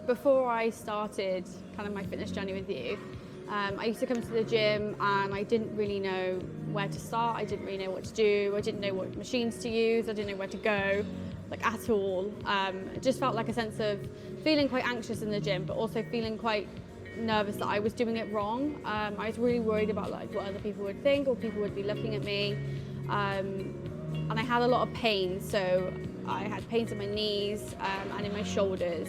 before I started kind of my fitness journey with you, I used to come to the gym and I didn't really know where to start. I didn't really know what to do. I didn't know what machines to use. I didn't know where to go, like at all. It just felt like a sense of feeling quite anxious in the gym, but also feeling quite nervous that I was doing it wrong. I was really worried about like what other people would think or people would be looking at me. And I had a lot of pain, so I had pains in my knees and in my shoulders.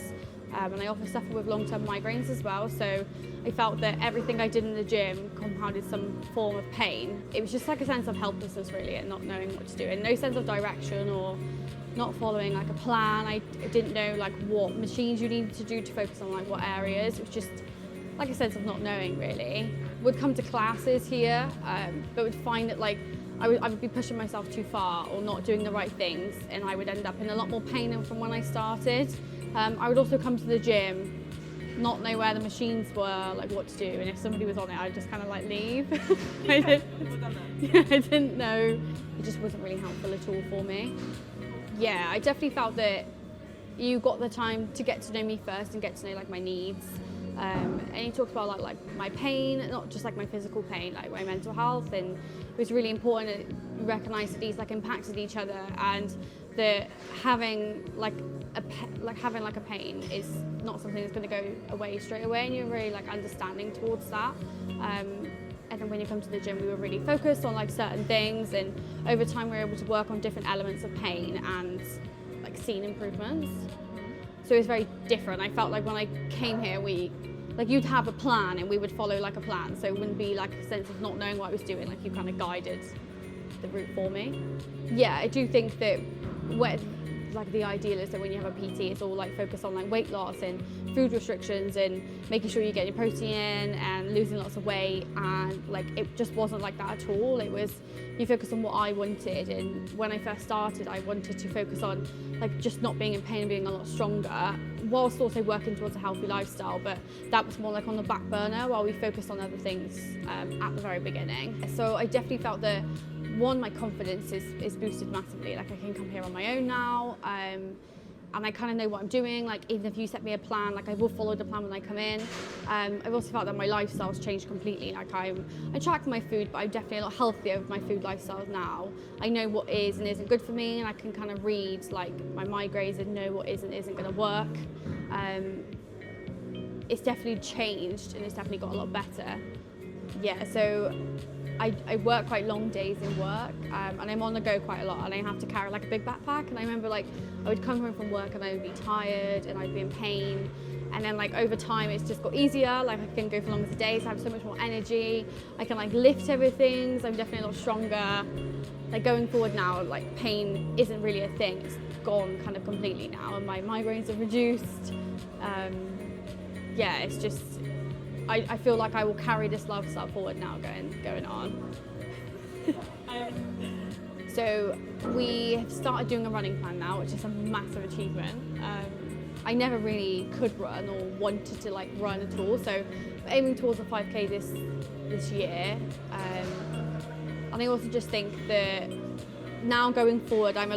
And I also suffer with long-term migraines as well, so I felt that everything I did in the gym compounded some form of pain. It was just like a sense of helplessness really, and not knowing what to do, and no sense of direction or not following like a plan. I didn't know like what machines you needed to do to focus on like what areas. It was just like a sense of not knowing really. Would come to classes here, but would find that like I would be pushing myself too far or not doing the right things, and I would end up in a lot more pain than from when I started. I would also come to the gym, not know where the machines were, like what to do, and if somebody was on it, I'd just kind of like leave. I didn't know. It just wasn't really helpful at all for me. Yeah, I definitely felt that you got the time to get to know me first and get to know like my needs. And he talked about like my pain, not just like my physical pain, like my mental health, and it was really important that you recognise that these like impacted each other, and that having like a pain is not something that's going to go away straight away, and you're really like understanding towards that. And then when you come to the gym, we were really focused on like certain things, and over time we were able to work on different elements of pain and like seen improvements. So it was very different. I felt like when I came here, you'd have a plan and we would follow like a plan. So it wouldn't be like a sense of not knowing what I was doing, like you kind of guided the route for me. Yeah, I do think that like the ideal is that when you have a PT, it's all like focused on like weight loss and food restrictions and making sure you get your protein in and losing lots of weight, and like it just wasn't like that at all. It was, you focus on what I wanted, and when I first started I wanted to focus on like just not being in pain and being a lot stronger, whilst also working towards a healthy lifestyle, but that was more like on the back burner while we focused on other things at the very beginning. So I definitely felt that one, my confidence is boosted massively. Like I can come here on my own now, and I kind of know what I'm doing. Like even if you set me a plan, like I will follow the plan when I come in. I've also felt that my lifestyle's changed completely. Like I track my food, but I'm definitely a lot healthier with my food lifestyle now. I know what is and isn't good for me, and I can kind of read like my migraines and know what is and isn't going to work. It's definitely changed, and it's definitely got a lot better. Yeah, so I work quite long days in work, and I'm on the go quite a lot, and I have to carry like a big backpack, and I remember like I would come home from work and I would be tired and I'd be in pain, and then like over time it's just got easier. Like I can go for longer days, I have so much more energy, I can like lift everything, so I'm definitely a lot stronger. Like going forward now, like pain isn't really a thing, it's gone kind of completely now, and my migraines have reduced. Yeah, it's just I feel like I will carry this lifestyle forward now going on. So we have started doing a running plan now, which is a massive achievement. I never really could run or wanted to like run at all, so we're aiming towards a 5K this year. And I also just think that now going forward, I'm a